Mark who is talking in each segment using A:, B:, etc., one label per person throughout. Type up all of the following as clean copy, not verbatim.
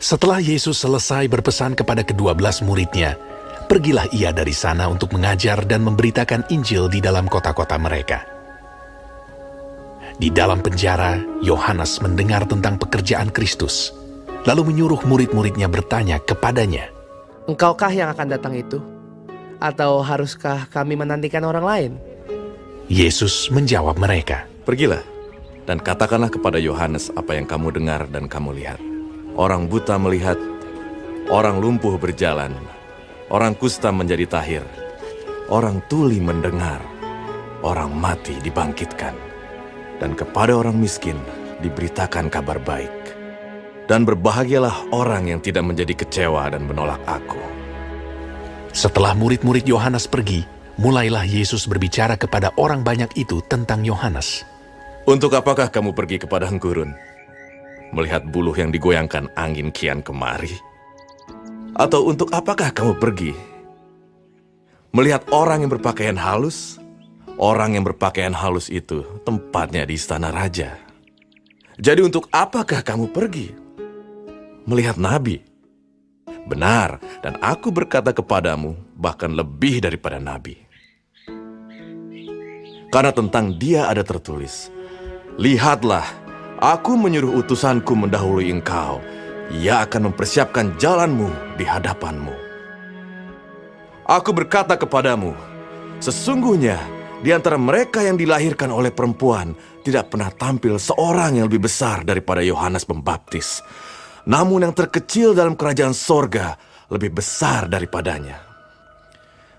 A: Setelah Yesus selesai berpesan kepada ke-12 muridnya, pergilah ia dari sana untuk mengajar dan memberitakan Injil di dalam kota-kota mereka. Di dalam penjara, Yohanes mendengar tentang pekerjaan Kristus, lalu menyuruh murid-muridnya bertanya kepadanya,
B: Engkaukah yang akan datang itu? Atau haruskah kami menantikan orang lain?
A: Yesus menjawab mereka,
C: Pergilah dan katakanlah kepada Yohanes apa yang kamu dengar dan kamu lihat. Orang buta melihat, orang lumpuh berjalan, orang kusta menjadi tahir, orang tuli mendengar, orang mati dibangkitkan, dan kepada orang miskin diberitakan kabar baik. Dan berbahagialah orang yang tidak menjadi kecewa dan menolak aku.
A: Setelah murid-murid Yohanes pergi, mulailah Yesus berbicara kepada orang banyak itu tentang Yohanes.
C: Untuk apakah kamu pergi ke padang gurun? Melihat buluh yang digoyangkan angin kian kemari? Atau untuk apakah kamu pergi? Melihat orang yang berpakaian halus? Orang yang berpakaian halus itu tempatnya di istana raja. Jadi untuk apakah kamu pergi? Melihat nabi? Benar, dan aku berkata kepadamu, bahkan lebih daripada nabi. Karena tentang dia ada tertulis, Lihatlah, aku menyuruh utusanku mendahului engkau. Ia akan mempersiapkan jalanmu di hadapanmu. Aku berkata kepadamu, sesungguhnya di antara mereka yang dilahirkan oleh perempuan tidak pernah tampil seorang yang lebih besar daripada Yohanes Pembaptis. Namun yang terkecil dalam kerajaan sorga lebih besar daripadanya.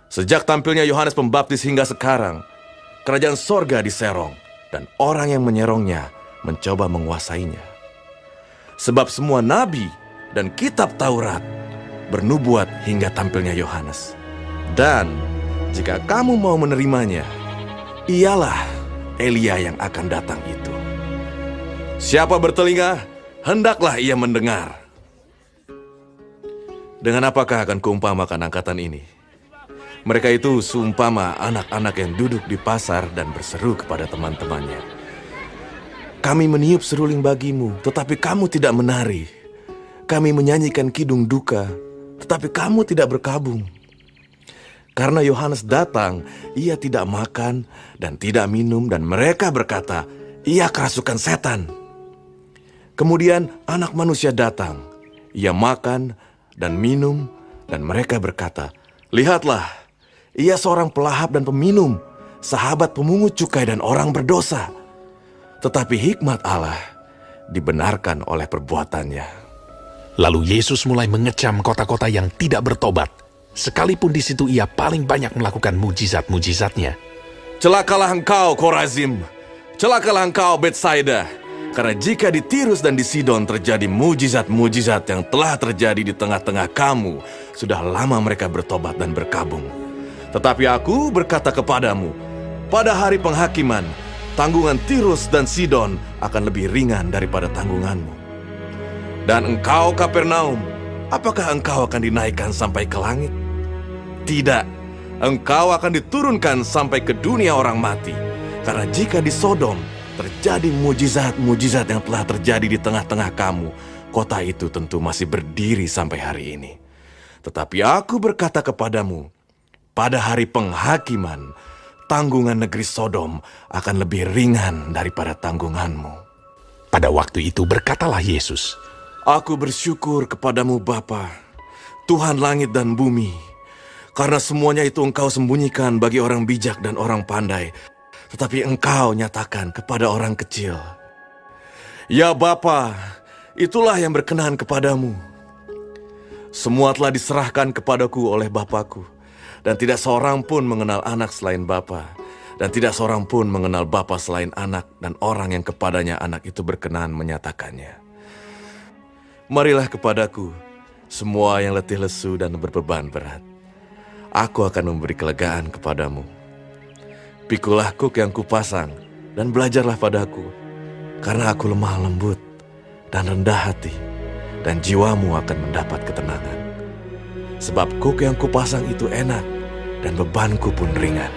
C: Sejak tampilnya Yohanes Pembaptis hingga sekarang, kerajaan sorga diserong, dan orang yang menyerongnya mencoba menguasainya. Sebab semua nabi dan kitab Taurat bernubuat hingga tampilnya Yohanes. Dan jika kamu mau menerimanya, ialah Elia yang akan datang itu. Siapa bertelinga, hendaklah ia mendengar. Dengan apakah akan kuumpamakan angkatan ini? Mereka itu seumpama anak-anak yang duduk di pasar dan berseru kepada teman-temannya. Kami meniup seruling bagimu, tetapi kamu tidak menari. Kami menyanyikan kidung duka, tetapi kamu tidak berkabung. Karena Yohanes datang, ia tidak makan dan tidak minum, dan mereka berkata, ia kerasukan setan. Kemudian anak manusia datang, ia makan dan minum, dan mereka berkata, Lihatlah, ia seorang pelahap dan peminum, sahabat pemungut cukai dan orang berdosa. Tetapi hikmat Allah dibenarkan oleh perbuatannya.
A: Lalu Yesus mulai mengecam kota-kota yang tidak bertobat, sekalipun di situ ia paling banyak melakukan mujizat-mujizatnya.
C: Celakalah engkau, Korazim! Celakalah engkau, Betsaida! Karena jika di Tirus dan di Sidon terjadi mujizat-mujizat yang telah terjadi di tengah-tengah kamu, sudah lama mereka bertobat dan berkabung. Tetapi aku berkata kepadamu, pada hari penghakiman, tanggungan Tirus dan Sidon akan lebih ringan daripada tanggunganmu. Dan engkau, Kapernaum, apakah engkau akan dinaikkan sampai ke langit? Tidak, engkau akan diturunkan sampai ke dunia orang mati. Karena jika di Sodom terjadi mujizat-mujizat yang telah terjadi di tengah-tengah kamu, kota itu tentu masih berdiri sampai hari ini. Tetapi aku berkata kepadamu, pada hari penghakiman, tanggungan negeri Sodom akan lebih ringan daripada tanggunganmu.
A: Pada waktu itu berkatalah Yesus,
C: Aku bersyukur kepadamu Bapa, Tuhan langit dan bumi, karena semuanya itu engkau sembunyikan bagi orang bijak dan orang pandai, tetapi engkau nyatakan kepada orang kecil. Ya Bapa, itulah yang berkenan kepadamu. Semua telah diserahkan kepadaku oleh Bapakku, dan tidak seorang pun mengenal anak selain Bapa, dan tidak seorang pun mengenal Bapa selain anak, dan orang yang kepadanya anak itu berkenan menyatakannya. Marilah kepadaku, semua yang letih lesu dan berbeban berat. Aku akan memberi kelegaan kepadamu. Pikulah kuk yang kupasang, dan belajarlah padaku, karena aku lemah lembut dan rendah hati, dan jiwamu akan mendapat ketenangan. Sebab kuk yang kupasang itu enak, dan bebanku pun ringan.